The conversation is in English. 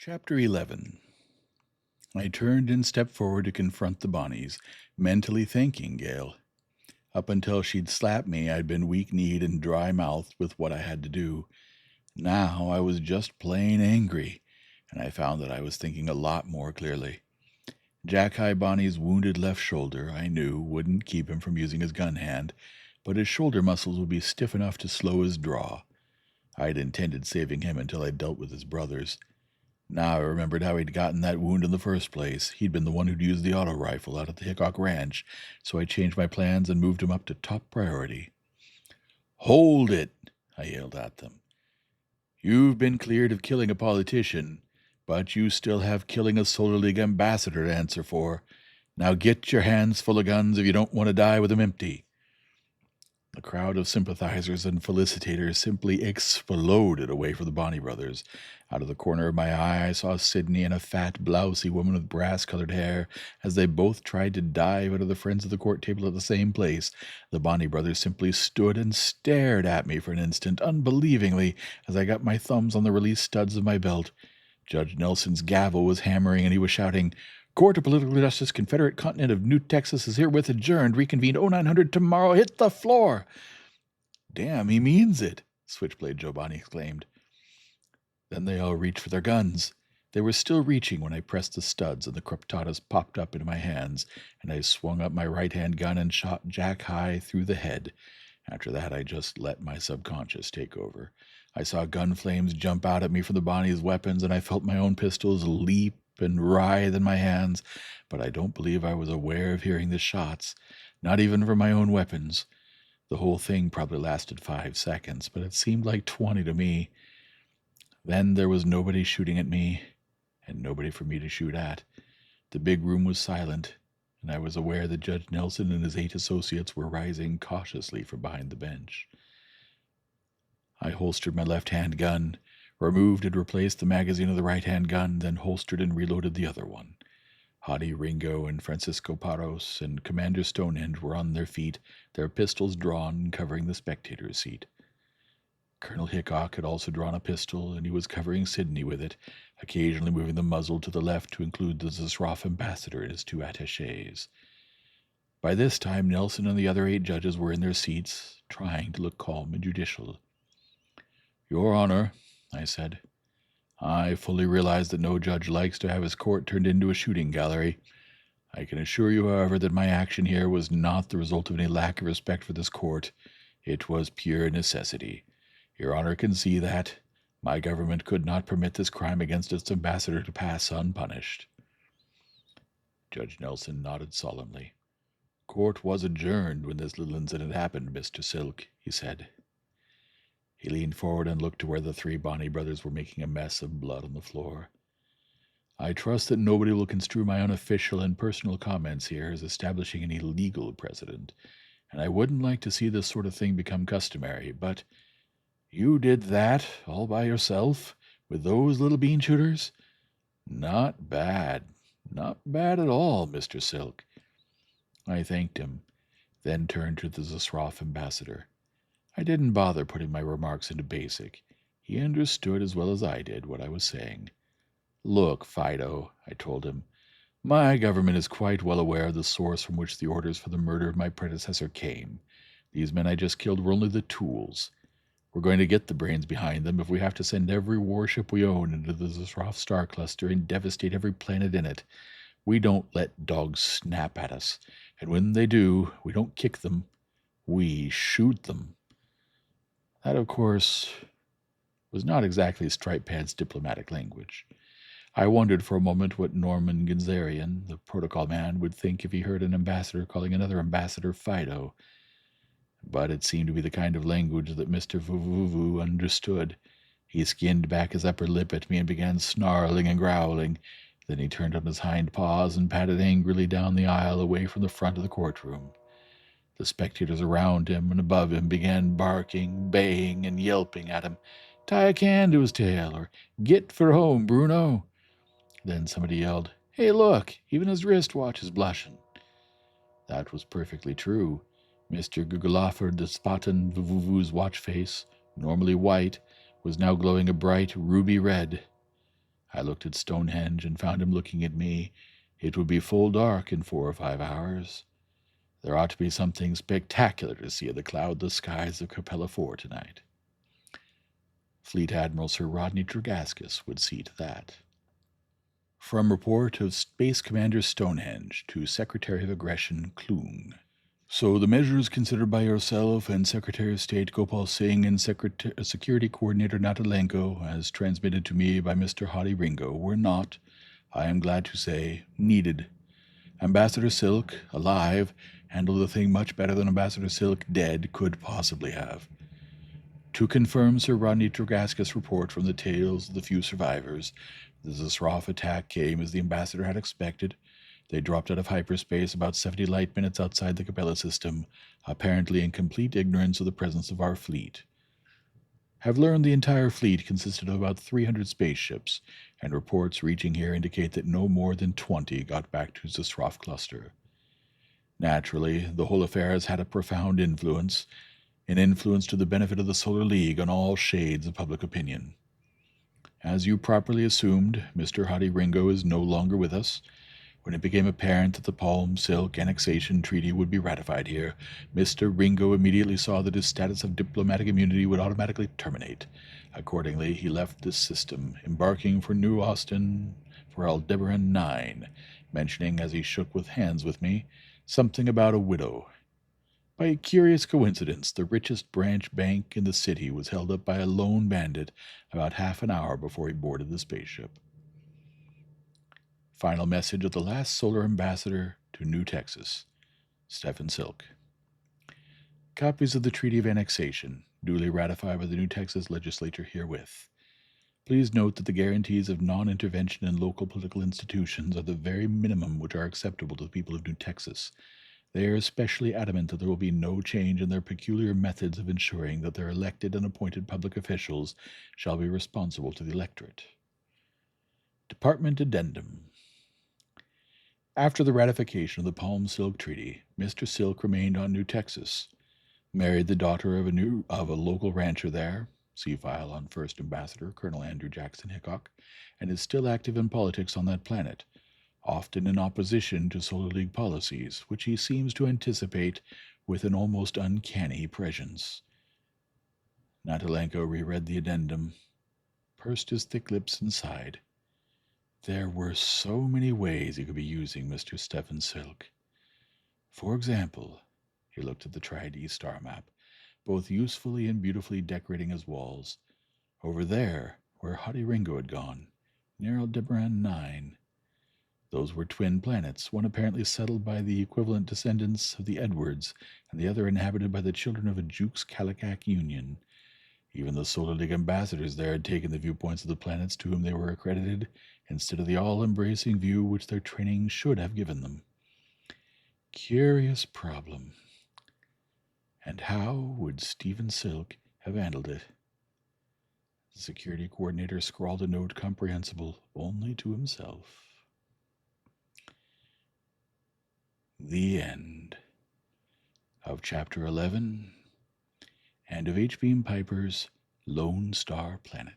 Chapter 11. I turned and stepped forward to confront the Bonnies, mentally thanking Gail. Up until she'd slapped me, I'd been weak-kneed and dry-mouthed with what I had to do. Now I was just plain angry, and I found that I was thinking a lot more clearly. Jack High Bonnie's wounded left shoulder, I knew, wouldn't keep him from using his gun hand, but his shoulder muscles would be stiff enough to slow his draw. I'd intended saving him until I'd dealt with his brothers. Now I remembered how he'd gotten that wound in the first place. He'd been the one who'd used the auto rifle out at the Hickok Ranch, so I changed my plans and moved him up to top priority. "Hold it!" I yelled at them. "You've been cleared of killing a politician, but you still have killing a Solar League ambassador to answer for. Now get your hands full of guns if you don't want to die with them empty." The crowd of sympathizers and felicitators simply exploded away from the Bonney brothers. Out of the corner of my eye, I saw Sidney and a fat, blousy woman with brass-colored hair as they both tried to dive out of the Friends of the Court table at the same place. The Bonney brothers simply stood and stared at me for an instant, unbelievingly, as I got my thumbs on the released studs of my belt. Judge Nelson's gavel was hammering, and he was shouting, "Court of Political Justice, Confederate Continent of New Texas is herewith adjourned, reconvened 0900 tomorrow. Hit the floor!" "Damn, he means it," Switchblade Joe Bonney exclaimed. Then they all reached for their guns. They were still reaching when I pressed the studs and the crepitatas popped up into my hands, and I swung up my right-hand gun and shot Jack High through the head. After that, I just let my subconscious take over. I saw gun flames jump out at me from the Bonnies' weapons, and I felt my own pistols leap and writhe in my hands, but I don't believe I was aware of hearing the shots, not even from my own weapons. The whole thing probably lasted 5 seconds, but it seemed like 20 to me. Then there was nobody shooting at me, and nobody for me to shoot at. The big room was silent, and I was aware that Judge Nelson and his 8 associates were rising cautiously from behind the bench. I holstered my left-hand gun, removed and replaced the magazine of the right-hand gun, then holstered and reloaded the other one. Hottie Ringo and Francisco Paros and Commander Stonehenge were on their feet, their pistols drawn, covering the spectator's seat. Colonel Hickok had also drawn a pistol, and he was covering Sidney with it, occasionally moving the muzzle to the left to include the Zasroff ambassador and his 2 attachés. By this time, Nelson and the other 8 judges were in their seats, trying to look calm and judicial. "Your Honor," I said, "I fully realize that no judge likes to have his court turned into a shooting gallery. I can assure you, however, that my action here was not the result of any lack of respect for this court. It was pure necessity. Your Honor can see that. My government could not permit this crime against its ambassador to pass unpunished." Judge Nelson nodded solemnly. "Court was adjourned when this little incident happened, Mr. Silk," he said. He leaned forward and looked to where the 3 Bonney brothers were making a mess of blood on the floor. "I trust that nobody will construe my unofficial and personal comments here as establishing any legal precedent, and I wouldn't like to see this sort of thing become customary, but you did that all by yourself, with those little bean shooters? Not bad. Not bad at all, Mr. Silk." I thanked him, then turned to the Zasroff ambassador. I didn't bother putting my remarks into basic. He understood as well as I did what I was saying. "Look, Fido," I told him, "my government is quite well aware of the source from which the orders for the murder of my predecessor came. These men I just killed were only the tools. We're going to get the brains behind them if we have to send every warship we own into the Zasroff star cluster and devastate every planet in it. We don't let dogs snap at us, and when they do, we don't kick them. We shoot them." That, of course, was not exactly Stripe Pants diplomatic language. I wondered for a moment what Norman Genzarian, the protocol man, would think if he heard an ambassador calling another ambassador Fido. But it seemed to be the kind of language that Mr. Vuvuvu understood. He skinned back his upper lip at me and began snarling and growling. Then he turned on his hind paws and padded angrily down the aisle away from the front of the courtroom. The spectators around him and above him began barking, baying, and yelping at him. "Tie a can to his tail," or "Get for home, Bruno." Then somebody yelled, "Hey, look, even his wristwatch is blushing." That was perfectly true. Mr. Gugeloffer Despotin Vuvuvu's watch face, normally white, was now glowing a bright ruby red. I looked at Stonehenge and found him looking at me. It would be full dark in 4 or 5 hours. There ought to be something spectacular to see in the cloudless skies of Capella 4 tonight. Fleet Admiral Sir Rodney Tregaskis would see to that. From report of Space Commander Stonehenge to Secretary of Aggression Klung. So the measures considered by yourself and Secretary of State Gopal Singh and Security Coordinator Natalenko, as transmitted to me by Mr. Hadi Ringo, were not, I am glad to say, needed. Ambassador Silk, alive, handled the thing much better than Ambassador Silk, dead, could possibly have. To confirm Sir Rodney Tregaskis' report from the tales of the few survivors, the Zasroff attack came as the ambassador had expected. They dropped out of hyperspace about 70 light minutes outside the Capella system, apparently in complete ignorance of the presence of our fleet. Have learned the entire fleet consisted of about 300 spaceships, and reports reaching here indicate that no more than 20 got back to Zasroff cluster. Naturally, the whole affair has had a profound influence, an influence to the benefit of the Solar League on all shades of public opinion. As you properly assumed, Mr. Hadi Ringo is no longer with us. When it became apparent that the Palm Silk Annexation Treaty would be ratified here, Mr. Ringo immediately saw that his status of diplomatic immunity would automatically terminate. Accordingly, he left this system, embarking for New Austin for Aldebaran 9, mentioning as he shook hands with me something about a widow. By a curious coincidence, the richest branch bank in the city was held up by a lone bandit about half an hour before he boarded the spaceship. Final message of the last solar ambassador to New Texas, Stephen Silk. Copies of the Treaty of Annexation, duly ratified by the New Texas legislature herewith. Please note that the guarantees of non-intervention in local political institutions are the very minimum which are acceptable to the people of New Texas. They are especially adamant that there will be no change in their peculiar methods of ensuring that their elected and appointed public officials shall be responsible to the electorate. Department Addendum. After the ratification of the Palm Silk Treaty, Mr. Silk remained on New Texas, married the daughter of a local rancher there, see file on First Ambassador Colonel Andrew Jackson Hickok, and is still active in politics on that planet, often in opposition to Solar League policies, which he seems to anticipate with an almost uncanny prescience. Natalenko reread the addendum, pursed his thick lips, and sighed. There were so many ways he could be using Mr. Stephen Silk. For example, he looked at the Tri-D star map, both usefully and beautifully decorating his walls. Over there, where Hadi Ringo had gone, near Aldebaran 9. Those were twin planets, one apparently settled by the equivalent descendants of the Edwards, and the other inhabited by the children of a Jukes Calicac union. Even the Solar League ambassadors there had taken the viewpoints of the planets to whom they were accredited, instead of the all-embracing view which their training should have given them. Curious problem. And how would Stephen Silk have handled it? The security coordinator scrawled a note comprehensible only to himself. The end of Chapter 11 and of H. Beam Piper's Lone Star Planet.